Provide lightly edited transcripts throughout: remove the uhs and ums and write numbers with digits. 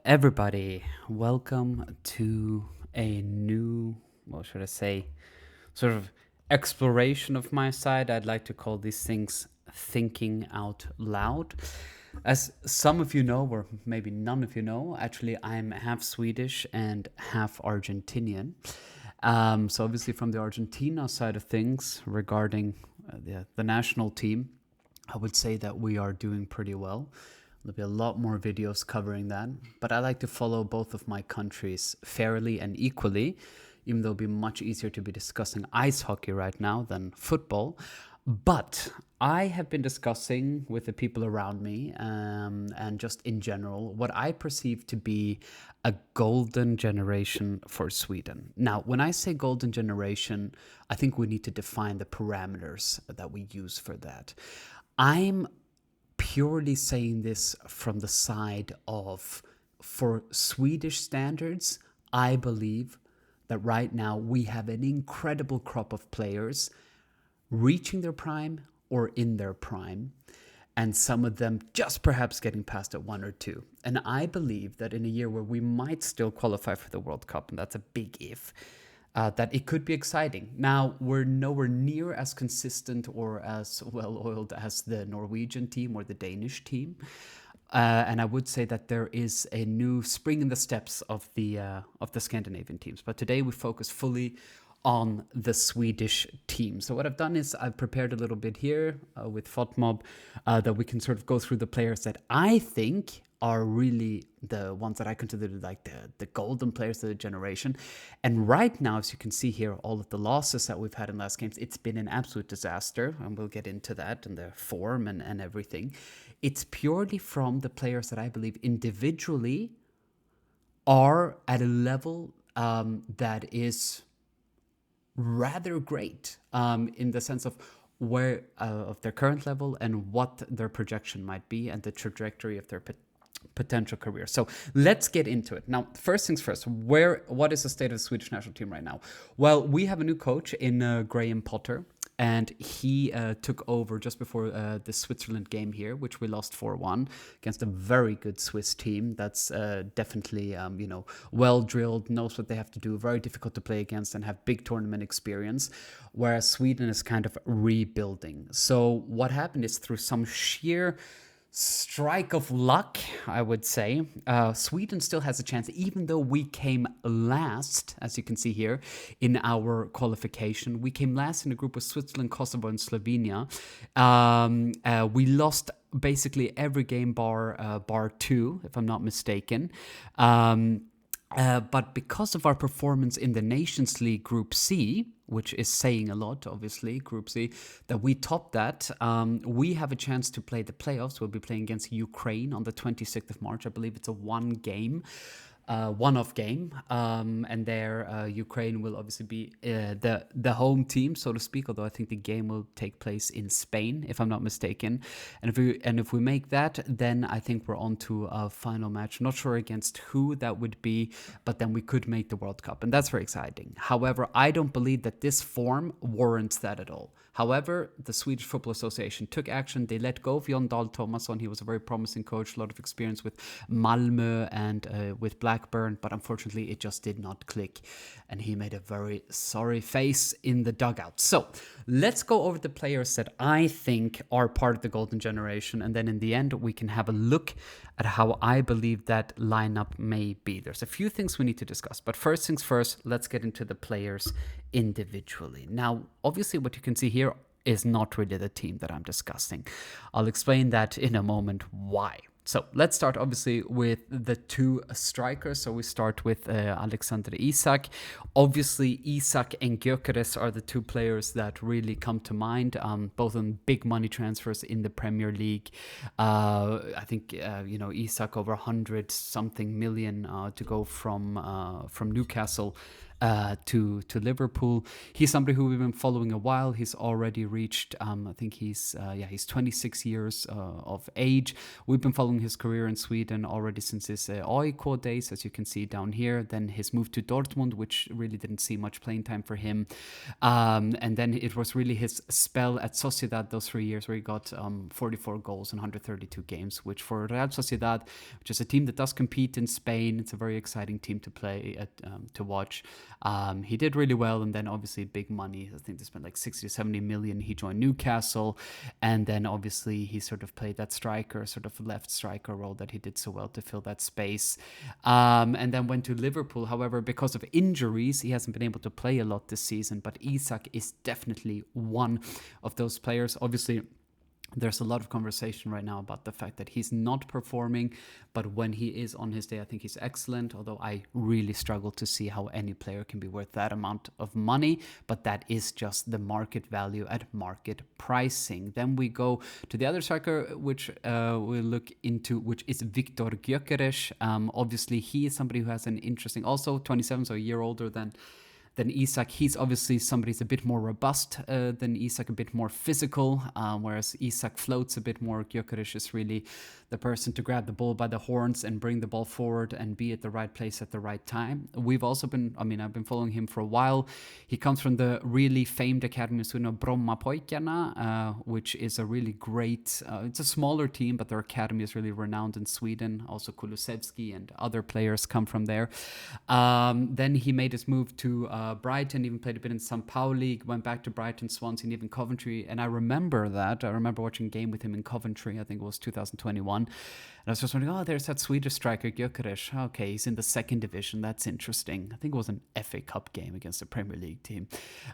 Everybody, welcome to a new, what should I say, sort of exploration of my side. I'd like to call these things thinking out loud. As some of you know, or maybe none of you know, actually, I'm half Swedish and half Argentinian. So, obviously, from the Argentina side of things regarding the national team, I would say that we are doing pretty well. There'll be a lot more videos covering that, but I like to follow both of my countries fairly and equally, even though it'll be much easier to be discussing ice hockey right now than football. But I have been discussing with the people around me and just in general what I perceive to be a golden generation for Sweden. Now, when I say golden generation, I think we need to define the parameters that we use for that. I'm purely saying this from the side of, for Swedish standards, I believe that right now we have an incredible crop of players reaching their prime or in their prime, and some of them just perhaps getting past at one or two. And I believe that in a year where we might still qualify for the World Cup, and that's a big if, that it could be exciting. Now, we're nowhere near as consistent or as well oiled as the Norwegian team or the Danish team. And I would say that there is a new spring in the steps of the Scandinavian teams. But today we focus fully on the Swedish team. So what I've done is I've prepared a little bit here with FOTMob that we can sort of go through the players that I think are really the ones that I consider like the golden players of the generation. And right now, as you can see here, all of the losses that we've had in last games, it's been an absolute disaster. And we'll get into that and the form and everything. It's purely from the players that I believe individually are at a level that is rather great in the sense of where of their current level and what their projection might be and the trajectory of their potential career. So let's get into it. Now, first things first, what is the state of the Swedish national team right now? Well, we have a new coach in Graham Potter, and he took over just before the Switzerland game here, which we lost 4-1 against a very good Swiss team that's definitely, well drilled, knows what they have to do, very difficult to play against, and have big tournament experience, whereas Sweden is kind of rebuilding. So what happened is through some sheer strike of luck, I would say, Sweden still has a chance, even though we came last, as you can see here, in our qualification. We came last in a group of Switzerland, Kosovo, and Slovenia. We lost basically every game bar two, if I'm not mistaken. But because of our performance in the Nations League Group C, which is saying a lot, obviously, Group C, that we topped that, we have a chance to play the playoffs. We'll be playing against Ukraine on the 26th of March. I believe it's a one-off game, and there Ukraine will obviously be the home team, so to speak. Although I think the game will take place in Spain, if I'm not mistaken. And if we make that, then I think we're on to a final match. Not sure against who that would be, but then we could make the World Cup, and that's very exciting. However, I don't believe that this form warrants that at all. However, the Swedish Football Association took action. They let go of Jon Dahl Tomasson. He was a very promising coach, a lot of experience with Malmö and with Blackburn, but unfortunately it just did not click. And he made a very sorry face in the dugout. So let's go over the players that I think are part of the golden generation. And then in the end, we can have a look at how I believe that lineup may be. There's a few things we need to discuss, but first things first, let's get into the players individually. Now, obviously what you can see here is not really the team that I'm discussing. I'll explain that in a moment why. So let's start obviously with the two strikers. So we start with Alexander Isak. Obviously, Isak and Gyökeres are the two players that really come to mind, both on big money transfers in the Premier League. I think, Isak over 100 something million to go from Newcastle to Liverpool. He's somebody who we've been following a while. He's already reached, I think he's 26 years of age. We've been following his career in Sweden already since his AIK days, as you can see down here. Then his move to Dortmund, which really didn't see much playing time for him. And then it was really his spell at Sociedad those 3 years where he got 44 goals in 132 games, which for Real Sociedad, which is a team that does compete in Spain, it's a very exciting team to play to watch. He did really well, and then obviously big money. I think they spent like 60 to 70 million. He joined Newcastle, and then obviously he sort of played that striker, sort of left striker role that he did so well to fill that space. And then went to Liverpool. However, because of injuries, he hasn't been able to play a lot this season, but Isak is definitely one of those players. Obviously, there's a lot of conversation right now about the fact that he's not performing, but when he is on his day, I think he's excellent, although I really struggle to see how any player can be worth that amount of money, but that is just the market value at market pricing. Then we go to the other striker, which we'll look into, which is Viktor Gyökeres. Obviously, he is somebody who has an interesting, also 27, so a year older than Isak. He's obviously somebody who's a bit more robust than Isak, a bit more physical, whereas Isak floats a bit more. Gyökeres is really the person to grab the bull by the horns and bring the ball forward and be at the right place at the right time. We've also been, I've been following him for a while. He comes from the really famed academy in Sweden, Brommapojkarna, which is a really great, it's a smaller team, but their academy is really renowned in Sweden. Also Kulusevski and other players come from there. Then he made his move to Brighton, even played a bit in St. Pauli, went back to Brighton, Swansea, and even Coventry. And I remember watching a game with him in Coventry, I think it was 2021. And I was just wondering, there's that Swedish striker, Gyökeres. Okay, he's in the second division. That's interesting. I think it was an FA Cup game against a Premier League team.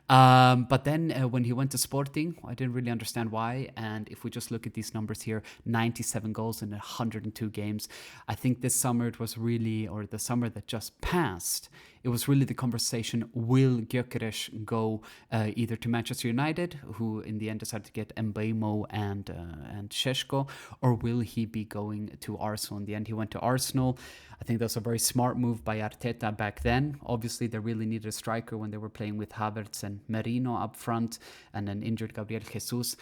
But then when he went to Sporting, I didn't really understand why. And if we just look at these numbers here, 97 goals in 102 games. I think this summer it was really, or the summer that just passed, it was really the conversation, will Gyökeres go either to Manchester United, who in the end decided to get Mbeumo and Šeško, or will he be going to Arsenal? In the end, he went to Arsenal. I think that was a very smart move by Arteta back then. Obviously, they really needed a striker when they were playing with Havertz and Merino up front and an injured Gabriel Jesus.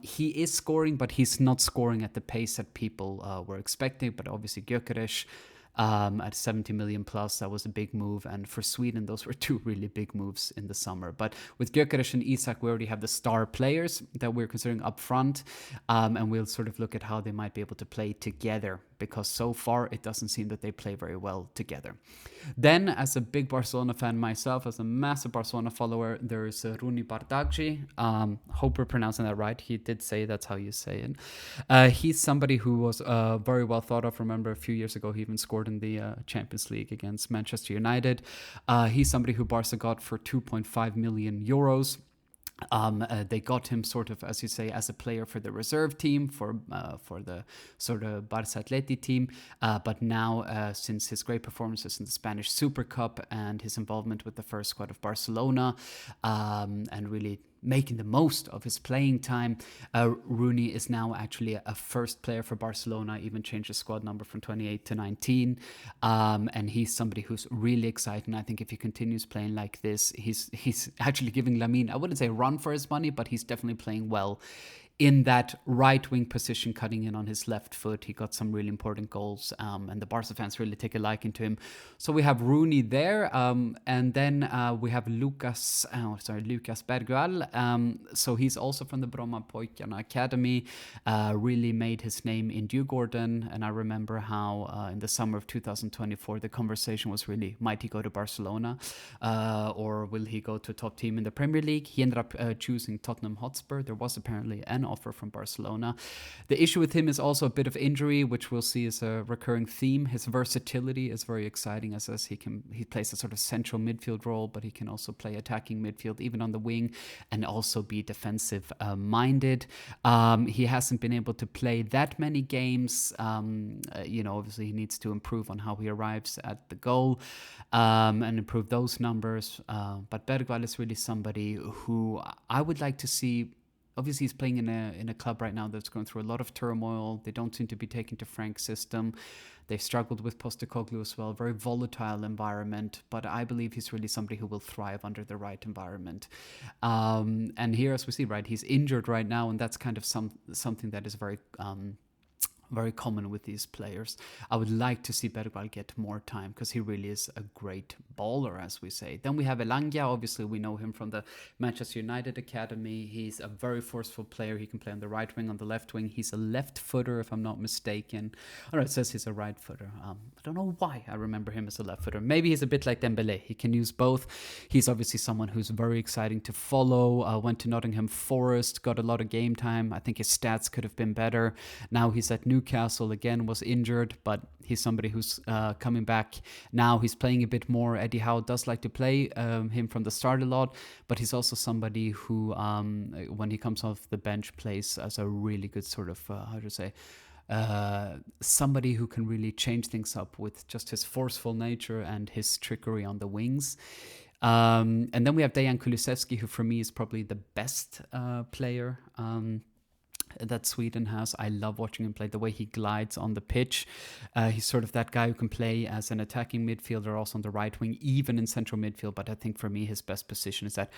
He is scoring, but he's not scoring at the pace that people were expecting. But obviously, Gyökeres, at 70 million plus, that was a big move. And for Sweden, those were two really big moves in the summer. But with Gyökeres and Isak, we already have the star players that we're considering up front. And we'll sort of look at how they might be able to play together, because so far it doesn't seem that they play very well together. Then, as a big Barcelona fan myself, as a massive Barcelona follower, there's Runi Bardghji. Hope we're pronouncing that right. He did say that's how you say it. He's somebody who was very well thought of. Remember, a few years ago, he even scored in the Champions League against Manchester United. He's somebody who Barca got for 2.5 million euros. They got him sort of, as you say, as a player for the reserve team, for the sort of Barça Atleti team. But now, since his great performances in the Spanish Super Cup and his involvement with the first squad of Barcelona, and really making the most of his playing time, Rooney is now actually a first player for Barcelona, even changed his squad number from 28 to 19. And he's somebody who's really exciting. I think if he continues playing like this, he's actually giving Lamine, I wouldn't say run for his money, but he's definitely playing well in that right wing position, cutting in on his left foot. He got some really important goals, and the Barca fans really take a liking to him. So we have Rooney there, and then we have Lucas Bergvall. So he's also from the Brommapojkarna Academy, really made his name in Djurgården. And I remember how in the summer of 2024, the conversation was really, might he go to Barcelona, or will he go to a top team in the Premier League? He ended up choosing Tottenham Hotspur. There was apparently an offer from Barcelona. The issue with him is also a bit of injury, which we'll see is a recurring theme. His versatility is very exciting, as he plays a sort of central midfield role, but he can also play attacking midfield, even on the wing, and also be defensive minded. He hasn't been able to play that many games. Obviously he needs to improve on how he arrives at the goal, and improve those numbers. But Bergvall is really somebody who I would like to see obviously he's playing in a club right now that's going through a lot of turmoil. They don't seem to be taken to Frank's system. They've struggled with Postecoglou as well. Very volatile environment, but I believe he's really somebody who will thrive under the right environment. And here, as we see, right, he's injured right now, and that's kind of something that is very common with these players. I would like to see Bergvall get more time because he really is a great baller, as we say. Then we have Elanga. Obviously, we know him from the Manchester United Academy. He's a very forceful player. He can play on the right wing, on the left wing. He's a left footer, if I'm not mistaken. Or it says he's a right footer. I don't know why I remember him as a left footer. Maybe he's a bit like Dembele. He can use both. He's obviously someone who's very exciting to follow. Went to Nottingham Forest, got a lot of game time. I think his stats could have been better. Now he's at Newcastle again, was injured, but he's somebody who's coming back now. He's playing a bit more. Eddie Howe does like to play him from the start a lot, but he's also somebody who, when he comes off the bench, plays as a really good sort of, somebody who can really change things up with just his forceful nature and his trickery on the wings. And then we have Dejan Kulusevski, who for me is probably the best player that Sweden has. I love watching him play, the way he glides on the pitch. He's sort of that guy who can play as an attacking midfielder, also on the right wing, even in central midfield. But I think for me, his best position is that,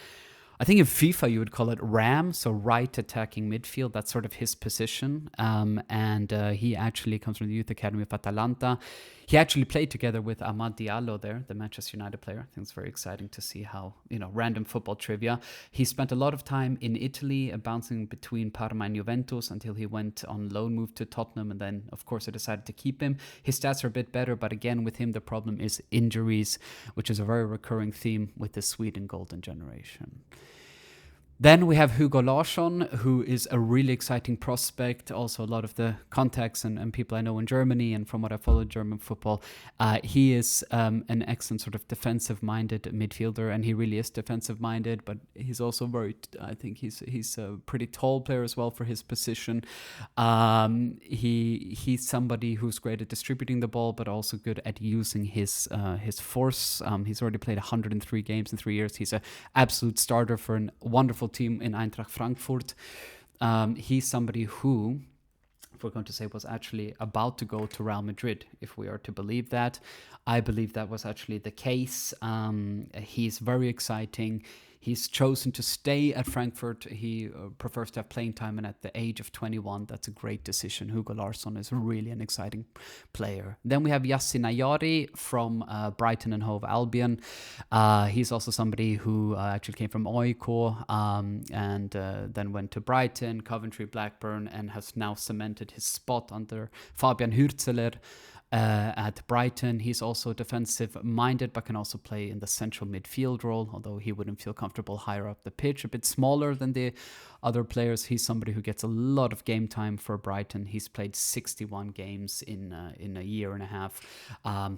I think in FIFA you would call it RAM, so right attacking midfield. That's sort of his position. And he actually comes from the youth academy of Atalanta. He actually played together with Amad Diallo there, the Manchester United player. I think it's very exciting to see how, random football trivia. He spent a lot of time in Italy, bouncing between Parma and Juventus until he went on loan move to Tottenham. And then, of course, they decided to keep him. His stats are a bit better, but again, with him, the problem is injuries, which is a very recurring theme with the Sweden golden generation. Then we have Hugo Larsson, who is a really exciting prospect. Also, a lot of the contacts and people I know in Germany, and from what I follow German football, he is an excellent sort of defensive-minded midfielder, and he really is defensive-minded. But he's also I think he's a pretty tall player as well for his position. He's somebody who's great at distributing the ball, but also good at using his force. He's already played 103 games in 3 years. He's an absolute starter for a wonderful team in Eintracht Frankfurt. He's somebody who, if we're going to say, was actually about to go to Real Madrid, if we are to believe that. I believe that was actually the case. He's very exciting. He's chosen to stay at Frankfurt. He prefers to have playing time, and at the age of 21, that's a great decision. Hugo Larsson is really an exciting player. Then we have Yasin Ayari from Brighton and Hove Albion. He's also somebody who actually came from Oiko and then went to Brighton, Coventry, Blackburn, and has now cemented his spot under Fabian Hürzeler at Brighton. He's also defensive-minded, but can also play in the central midfield role, although he wouldn't feel comfortable higher up the pitch. A bit smaller than the other players. He's somebody who gets a lot of game time for Brighton. He's played 61 games in a year and a half.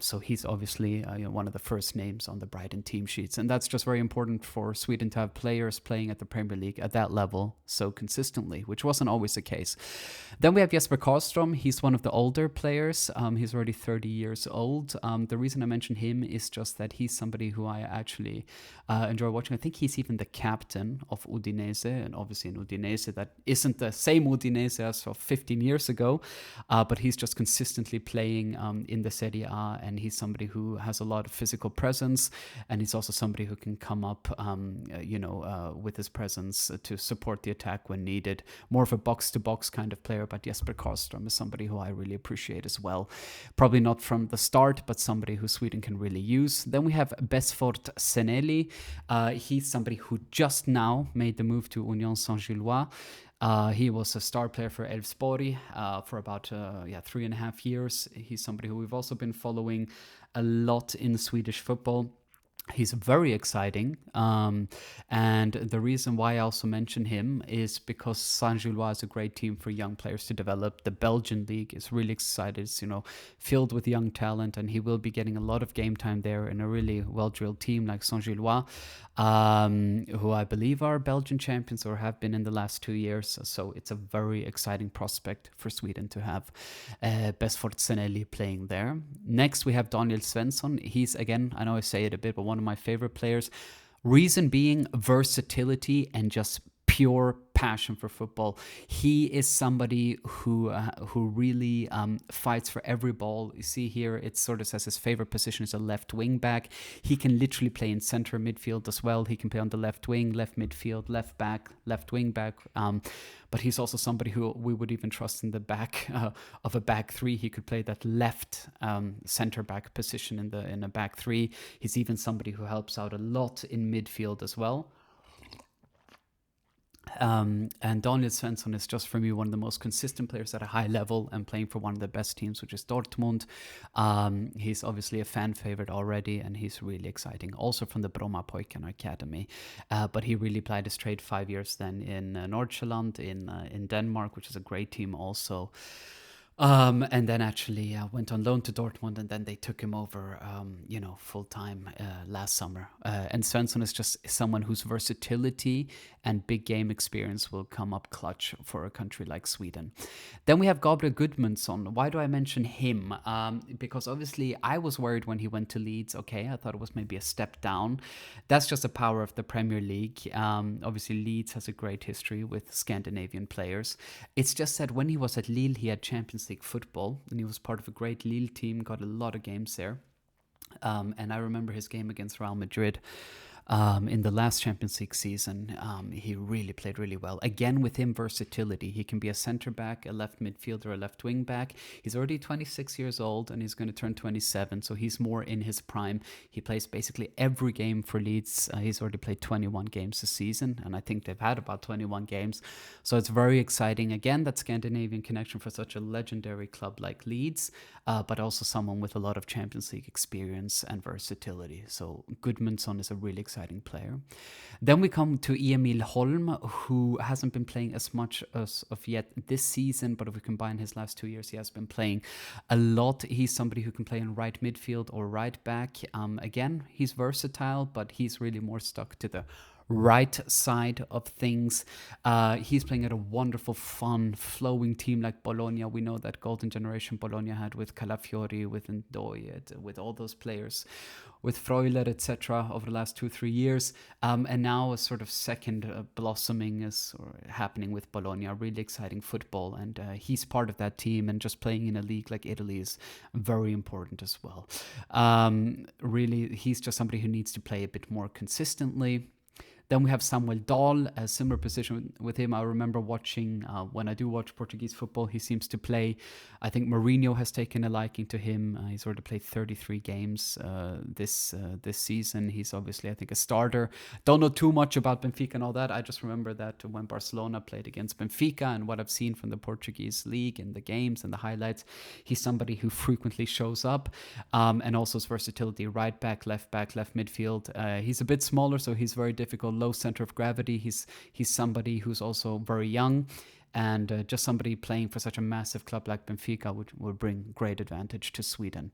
So he's obviously one of the first names on the Brighton team sheets. And that's just very important for Sweden to have players playing at the Premier League at that level so consistently, which wasn't always the case. Then we have Jesper Karlström. He's one of the older players. He's already 30 years old. The reason I mention him is just that he's somebody who I actually enjoy watching. I think he's even the captain of Udinese, and obviously in Udinese that isn't the same Udinese as of 15 years ago, but he's just consistently playing in the Serie A, and he's somebody who has a lot of physical presence, and he's also somebody who can come up with his presence to support the attack when needed. More of a box-to-box kind of player, but Jesper Karlström is somebody who I really appreciate as well. Probably not from the start, but somebody who Sweden can really use. Then we have Besford Seneli. He's somebody who just now made the move to Union Saint-Gilloise. He was a star player for Elfsborg for about 3.5 years. He's somebody who we've also been following a lot in Swedish football. He's very exciting, and the reason why I also mention him is because Saint-Gilloise is a great team for young players to develop. The Belgian league is really excited. It's, filled with young talent, and he will be getting a lot of game time there in a really well-drilled team like Saint-Gilloise, who I believe are Belgian champions or have been in the last 2 years. So it's a very exciting prospect for Sweden to have Besford Seneli playing there. Next, we have Daniel Svensson. He's, again, I know I say it a bit, but one of my favorite players. Reason being versatility and just pure passion for football. He is somebody who really fights for every ball. You see here, it sort of says his favorite position is a left wing back. He can literally play in center midfield as well. He can play on the left wing, left midfield, left back, left wing back. But he's also somebody who we would even trust in the back of a back three. He could play that left center back position in a back three. He's even somebody who helps out a lot in midfield as well. And Daniel Svensson is just for me one of the most consistent players at a high level and playing for one of the best teams, which is Dortmund. He's obviously a fan favorite already, and he's really exciting. Also from the Brommapojkarna Academy, but he really played his trade 5 years then in Nordsjælland in Denmark, which is a great team also. And then actually went on loan to Dortmund, and then they took him over, full time last summer. And Svensson is just someone whose versatility and big game experience will come up clutch for a country like Sweden. Then we have Gabriel Gudmundsson. Why do I mention him? Because obviously I was worried when he went to Leeds. Okay, I thought it was maybe a step down. That's just the power of the Premier League. Obviously Leeds has a great history with Scandinavian players. It's just that when he was at Lille, he had Champions League football, and he was part of a great Lille team, got a lot of games there. And I remember his game against Real Madrid in the last Champions League season. He really played really well. Again, with him, versatility. He can be a center back, a left midfielder, a left wing back. He's already 26 years old, and he's going to turn 27, so he's more in his prime. He plays basically every game for Leeds. He's already played 21 games this season, and I think they've had about 21 games. So it's very exciting. Again, that Scandinavian connection for such a legendary club like Leeds, but also someone with a lot of Champions League experience and versatility. So Gudmundsson is a really exciting player. Then we come to Emil Holm, who hasn't been playing as much as of yet this season, but if we combine his last 2 years, he has been playing a lot. He's somebody who can play in right midfield or right back. Again, he's versatile, but he's really more stuck to the right side of things. He's playing at a wonderful, fun, flowing team like Bologna. We know that golden generation Bologna had with Calafiori, with Ndoye, with all those players, with Freuler, etc. over the last 2-3 years. And now a sort of second blossoming is happening with Bologna. Really exciting football. And he's part of that team, and just playing in a league like Italy is very important as well. Really, he's just somebody who needs to play a bit more consistently. Then we have Samuel Dahl, a similar position with him. I remember watching, when I do watch Portuguese football, he seems to play. I think Mourinho has taken a liking to him. He's already played 33 games this season. He's obviously, I think, a starter. Don't know too much about Benfica and all that. I just remember that when Barcelona played against Benfica and what I've seen from the Portuguese league and the games and the highlights, he's somebody who frequently shows up. And also his versatility, right back, left midfield. He's a bit smaller, so he's very difficult. Low center of gravity. He's somebody who's also very young, and just somebody playing for such a massive club like Benfica would bring great advantage to Sweden.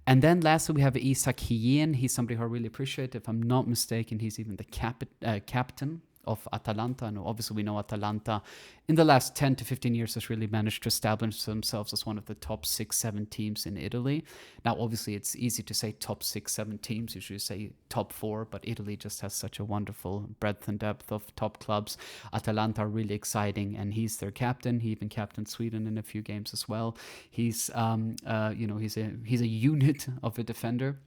And then lastly, we have Isak Hien. He's somebody who I really appreciate. If I'm not mistaken, he's even the captain of Atalanta. And obviously we know Atalanta in the last 10 to 15 years has really managed to establish themselves as one of the top 6-7 teams in Italy. Now, obviously, it's easy to say top 6-7 teams. You should say top 4, but Italy just has such a wonderful breadth and depth of top clubs. Atalanta are really exciting, and he's their captain. He even captained Sweden in a few games as well. He's, he's a unit of a defender.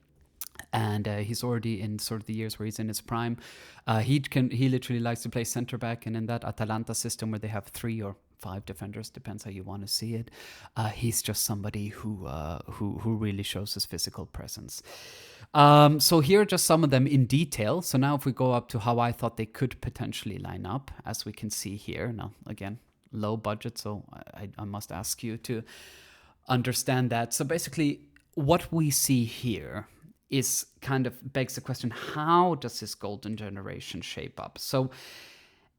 And he's already in sort of the years where he's in his prime. He literally likes to play center back, and in that Atalanta system where they have 3 or 5 defenders, depends how you want to see it. He's just somebody who really shows his physical presence. So here are just some of them in detail. So now if we go up to how I thought they could potentially line up, as we can see here. Now again, low budget, so I must ask you to understand that. So basically, what we see here is kind of begs the question, how does this golden generation shape up? So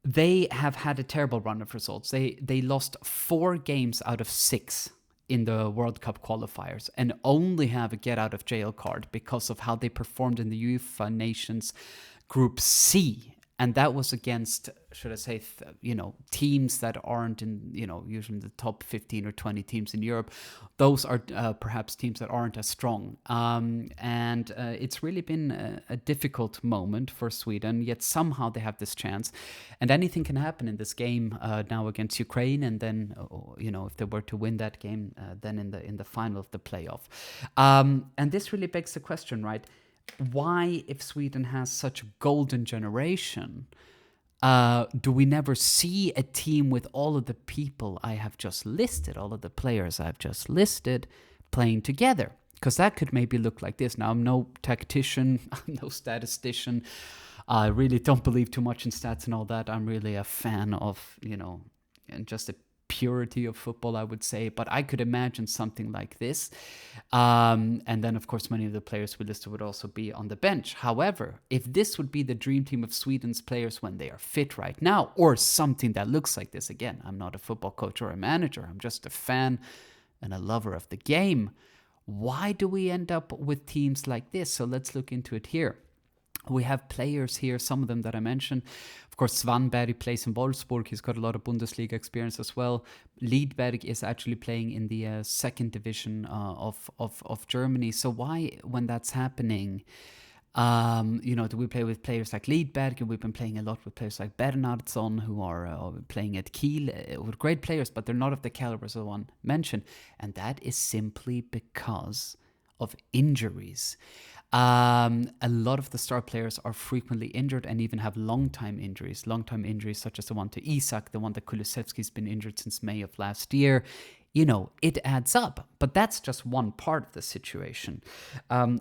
they have had a terrible run of results. They lost 4 games out of 6 in the World Cup qualifiers and only have a get out of jail card because of how they performed in the UEFA Nations Group C. And that was against, should I say, teams that aren't in, usually the top 15 or 20 teams in Europe. Those are perhaps teams that aren't as strong. And it's really been a difficult moment for Sweden, yet somehow they have this chance. And anything can happen in this game now against Ukraine. And then, if they were to win that game, then in the final of the playoff. And this really begs the question, right? Why, if Sweden has such a golden generation, do we never see a team with all of the people I have just listed, all of the players I've just listed, playing together? Because that could maybe look like this. Now, I'm no tactician, I'm no statistician. I really don't believe too much in stats and all that. I'm really a fan of, and just a purity of football, I would say, but I could imagine something like this. And then, of course, many of the players we listed would also be on the bench. However, if this would be the dream team of Sweden's players when they are fit right now, or something that looks like this, again, I'm not a football coach or a manager, I'm just a fan and a lover of the game. Why do we end up with teams like this? So let's look into it here. We have players here, some of them that I mentioned. Of course, Svanberg plays in Wolfsburg. He's got a lot of Bundesliga experience as well. Lidberg is actually playing in the second division of Germany. So why, when that's happening, do we play with players like Lidberg? And we've been playing a lot with players like Bernhardsson, who are playing at Kiel, with great players, but they're not of the caliber as the one mentioned. And that is simply because of injuries. A lot of the star players are frequently injured and even have long-time injuries such as the one to Isak, the one that Kulusevski's been injured since May of last year. It adds up, but that's just one part of the situation.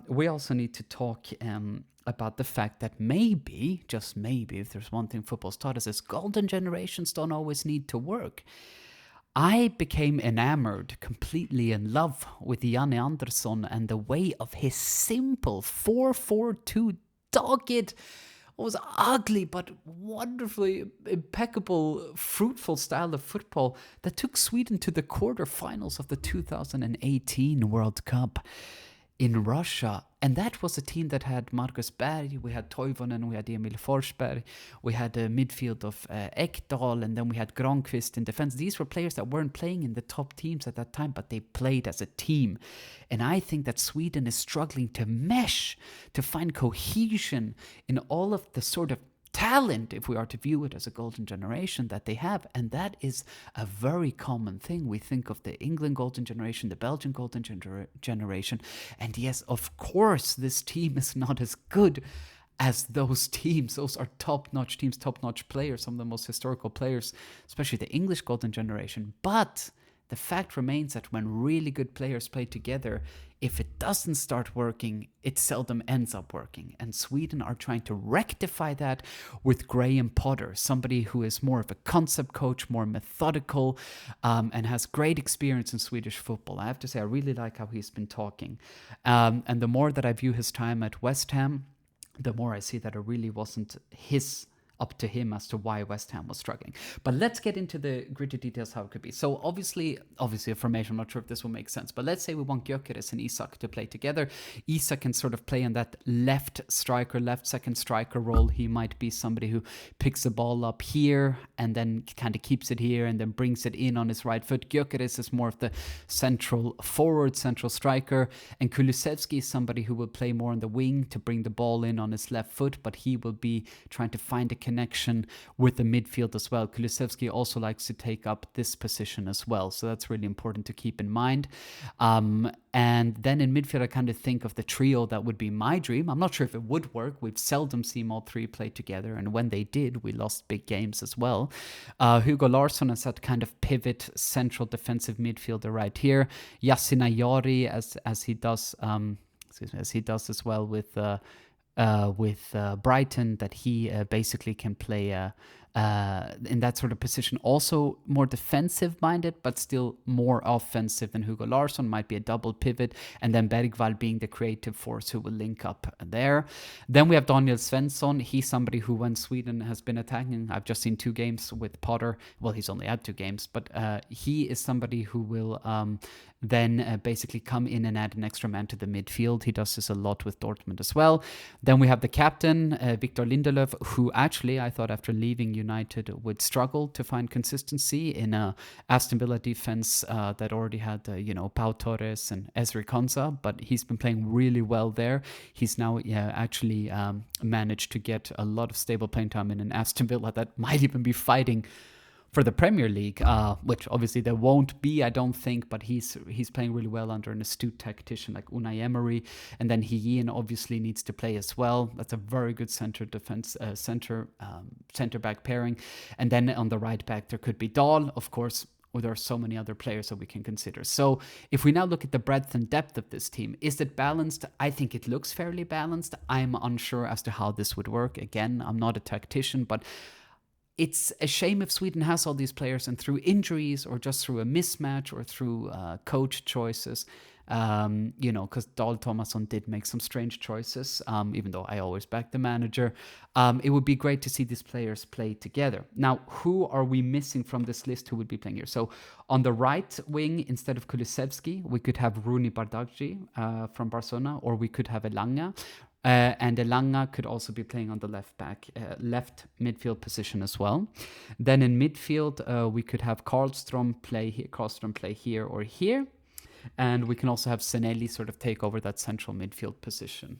We also need to talk about the fact that maybe, just maybe, if there's one thing football's taught us, is golden generations don't always need to work. I became enamored, completely in love with Janne Andersson and the way of his simple 4-4-2 dogged, was ugly but wonderfully impeccable, fruitful style of football that took Sweden to the quarterfinals of the 2018 World Cup in Russia. And that was a team that had Marcus Berg, we had Toivonen, we had Emil Forsberg, we had a midfield of Ekdal, and then we had Granqvist in defense. These were players that weren't playing in the top teams at that time, but they played as a team. And I think that Sweden is struggling to mesh, to find cohesion in all of the sort of talent, if we are to view it as a golden generation, that they have. And that is a very common thing. We think of the England golden generation, the Belgian golden generation, and yes, of course, this team is not as good as those teams. Those are top-notch teams, top-notch players, some of the most historical players, especially the English golden generation. But the fact remains that when really good players play together, if it doesn't start working, it seldom ends up working. And Sweden are trying to rectify that with Graham Potter, somebody who is more of a concept coach, more methodical, and has great experience in Swedish football. I have to say, I really like how he's been talking. And the more that I view his time at West Ham, the more I see that it really wasn't up to him as to why West Ham was struggling. But let's get into the gritty details how it could be. So obviously a formation, I'm not sure if this will make sense, but let's say we want Gyökeres and Isak to play together. Isak can sort of play in that left second striker role. He might be somebody who picks the ball up here and then kind of keeps it here and then brings it in on his right foot. Gyökeres is more of the central forward, central striker, and Kulusevski is somebody who will play more on the wing to bring the ball in on his left foot, but he will be trying to find a connection with the midfield as well. Kulusevski also likes to take up this position as well, so that's really important to keep in mind. And then in midfield, I kind of think of the trio that would be my dream. I'm not sure if it would work. We've seldom seen all three play together, and when they did, we lost big games as well. Hugo Larsson is that kind of pivot central defensive midfielder right here. Yasin Ayari as he does as well with Brighton, that he basically can play in that sort of position. Also more defensive minded, but still more offensive than Hugo Larsson. Might be a double pivot, and then Bergvall being the creative force who will link up there. Then we have Daniel Svensson. He's somebody who, when Sweden has been attacking, I've just seen 2 games with Potter. Well, he's only had 2 games, but he is somebody who will then basically come in and add an extra man to the midfield. He does this a lot with Dortmund as well. Then we have the captain, Victor Lindelöf, who actually I thought after leaving United would struggle to find consistency in a Aston Villa defense that already had, Pau Torres and Ezri Konsa, but he's been playing really well there. He's now actually managed to get a lot of stable playing time in an Aston Villa that might even be fighting for the Premier League, which obviously there won't be, I don't think, but he's playing really well under an astute tactician like Unai Emery. And then Higuain obviously needs to play as well. That's a very good center back pairing. And then on the right back there could be Dahl, of course. Or there are so many other players that we can consider. So if we now look at the breadth and depth of this team, is it balanced? I think it looks fairly balanced. I'm unsure as to how this would work. Again, I'm not a tactician, but it's a shame if Sweden has all these players and through injuries or just through a mismatch or through coach choices, because Dahl Tomasson did make some strange choices, even though I always back the manager. It would be great to see these players play together. Now, who are we missing from this list who would be playing here? So on the right wing, instead of Kulusevski, we could have Rooney Bardghji from Barcelona, or we could have Elanga. And Elanga could also be playing on the left midfield position as well. Then in midfield, we could have Karlström play here or here. And we can also have Senelli sort of take over that central midfield position.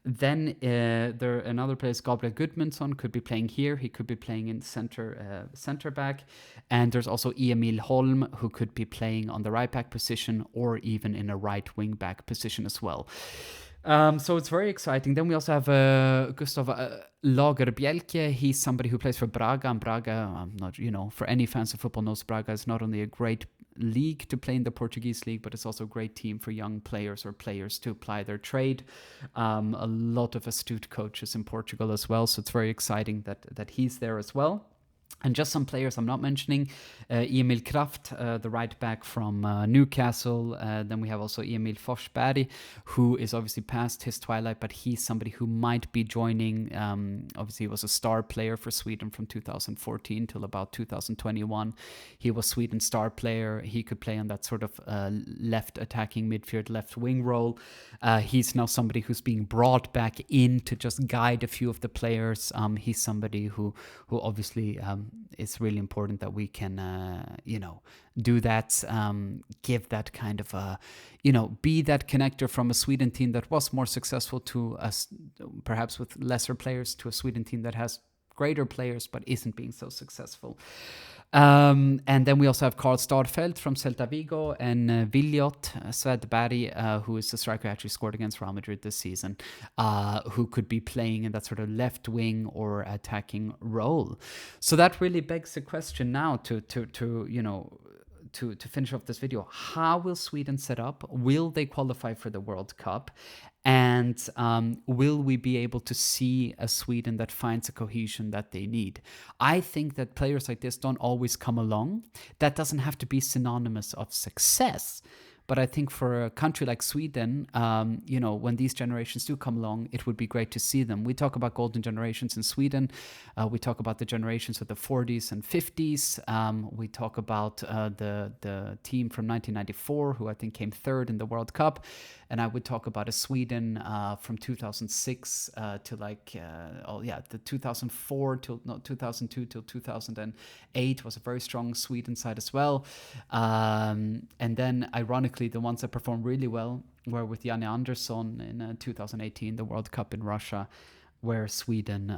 Then another player is Gabriel Gudmundsson, could be playing here. He could be playing in center back. And there's also Emil Holm, who could be playing on the right back position or even in a right wing back position as well. So it's very exciting. Then we also have Gustav Lagerbielke. He's somebody who plays for Braga. And Braga, I'm not, for any fans of football knows Braga is not only a great league to play in the Portuguese league, but it's also a great team for young players or players to apply their trade. A lot of astute coaches in Portugal as well. So it's very exciting that he's there as well. And just some players I'm not mentioning, Emil Kraft, the right back from Newcastle. Then we have also Emil Forsberg, who is obviously past his twilight, but he's somebody who might be joining. Obviously, he was a star player for Sweden from 2014 till about 2021. He was Sweden's star player. He could play on that sort of left attacking midfield, left wing role. He's now somebody who's being brought back in to just guide a few of the players. He's somebody who obviously it's really important that we can, do that, give that kind of, be that connector from a Sweden team that was more successful to us, perhaps with lesser players, to a Sweden team that has greater players but isn't being so successful. And then we also have Karl Starfelt from Celta Vigo and Viljot Svedberg, who is the striker who actually scored against Real Madrid this season, who could be playing in that sort of left wing or attacking role. So that really begs the question now to finish off this video. How will Sweden set up? Will they qualify for the World Cup? And will we be able to see a Sweden that finds a cohesion that they need? I think that players like this don't always come along. That doesn't have to be synonymous of success. But I think for a country like Sweden, when these generations do come along, it would be great to see them. We talk about golden generations in Sweden. We talk about the generations of the 40s and 50s. We talk about the team from 1994, who I think came third in the World Cup. And I would talk about a Sweden from 2006 to the 2004 till 2002 till 2008 was a very strong Sweden side as well. And then, ironically, the ones that performed really well were with Janne Andersson in 2018, the World Cup in Russia, where Sweden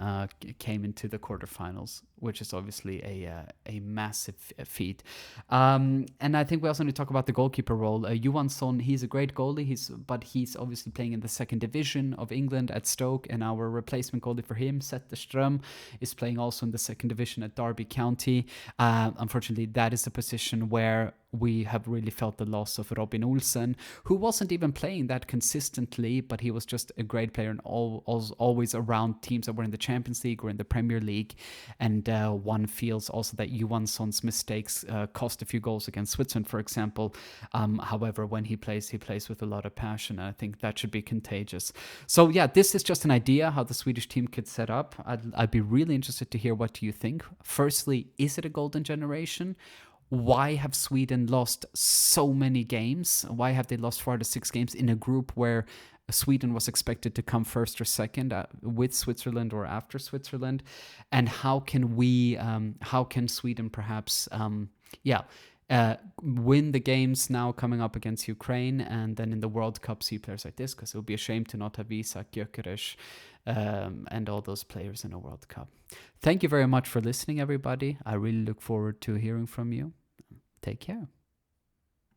came into the quarterfinals, which is obviously a massive feat. And I think we also need to talk about the goalkeeper role. Johansson, he's a great goalie, but he's obviously playing in the second division of England at Stoke, and our replacement goalie for him, Zetterström, is playing also in the second division at Derby County. Unfortunately, that is a position where we have really felt the loss of Robin Olsen, who wasn't even playing that consistently, but he was just a great player and always around teams that were in the Champions League or in the Premier League. And and one feels also that Johansson's mistakes cost a few goals against Switzerland, for example. However, when he plays with a lot of passion, and I think that should be contagious. So yeah, this is just an idea how the Swedish team could set up. I'd be really interested to hear what you think. Firstly, is it a golden generation? Why have Sweden lost so many games? Why have they lost 4 out of 6 games in a group where Sweden was expected to come first or second with Switzerland or after Switzerland? And how can Sweden perhaps, win the games now coming up against Ukraine, and then in the World Cup see players like this? Because it would be a shame to not have Isak, Gyökeres, and all those players in a World Cup. Thank you very much for listening, everybody. I really look forward to hearing from you. Take care.